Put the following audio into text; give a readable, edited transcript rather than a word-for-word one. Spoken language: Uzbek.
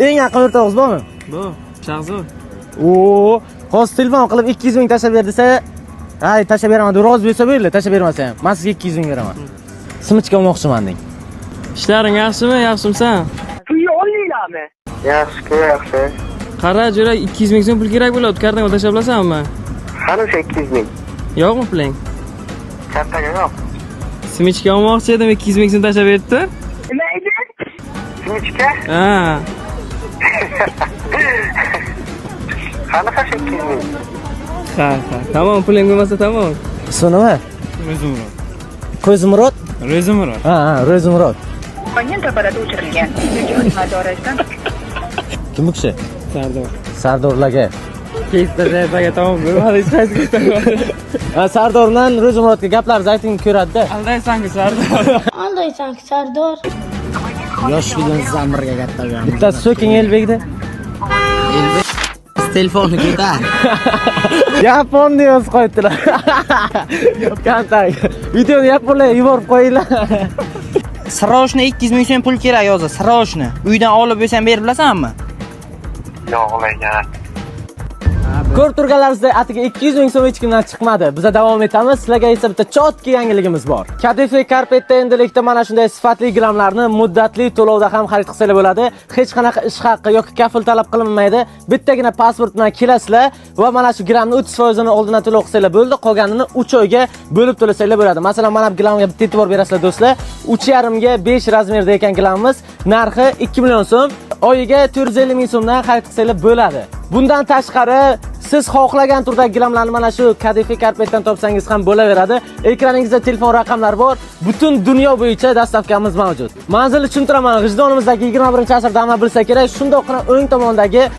Eng yaqin o'rtog'ingiz bormi? Bu, Shahzod. Oo, hozir telefon qilib 200 ming tashab ber desa, "Hay, tashab beraman" deb rozi bo'lsa bo'ldi, tashab bermasa ham. Men sizga 200 ming beraman. Simichka olmoqchiman deng. Ishlaring yaxshimi, yaxshimisan? Pulni olinglarmi? Yaxshi. Qara, jo'ra 200 ming so'm pul kerak bo'ladi. Kartaga tashab olasanmi? Qani o'sha 200 ming? Yo'qmi puling? Kartaga yo'q. Simichka olmoqchi edim, 200 ming so'm tashab berdi. Nima edi? Simichka? Ha. Qanaqa 200 ming? Ha. Tamam, puling bo'lmasa tamam. Ismi nima? Ro'zimurod. Qo'zimurod? Ro'zimurod. Ha, Ro'zimurod. Abonent apparati o'chirilgan. Xizmatdorasidan Kim bu kishi? Sardor. Sardorlarga. Kesda zayaga tamam bo'lmadi, hech qaysi ketmadi. Ha, Sardor bilan Ro'zimurodga gaplaringiz ayting ko'radi-da. Aldaysan-ku Sardor. Aldaysan-ku Sardor. Yoshligimiz zamirga katta bo'lgan. Bittasi so'king Elbekda. Telefonni ko'tar. Yapon yozib qo'yibdilar. Kantak. Videoni yaponlarga yuborib qo'yinglar. Sroshni 200 ming so'm pul kerak yozdi. Sroshni. Uydan olib bo'lsam berib bilasanmi? Yo'q ularga. Ko'rib turganlaringizdek, atiga 200 ming so'm hech kimdan chiqmadi. Biz davom etamiz. Sizlarga esa bitta chotki yangiligimiz bor. Kadife Carpetda endilikda mana shunday sifatli gramlarni muddatli to'lovda ham xarid qilsangiz bo'ladi. Hech qanaqa ish haqqi yoki kafil talab qilinmaydi. Bittagina pasport bilan kelasizlar va mana shu gramni 30% ni oldindan to'lov qilsanglar bo'ldi. Qolganini 3 oyga bo'lib to'lasanglar bo'ladi. Masalan, mana bu gramga bitta e'tibor berasizlar do'stlar. 3,5 ga 5 razmerda ekan gramimiz. Narxi 2 million so'm. Oyiga 450 ming so'mdan xarid qilsanglar bo'ladi. Bundan tashqari siz xohlagan turdagi gramlarni mana shu Kadife Carpetdan topsangiz ham bo'laveradi. Ekraningizda telefon raqamlari bor. Butun dunyo bo'yicha dastavkamiz mavjud. Manzilni tushuntiraman. G'ijdonimizdagi 21-asrda amal bilsa kerak. Shundoqqina o'ng tomondagi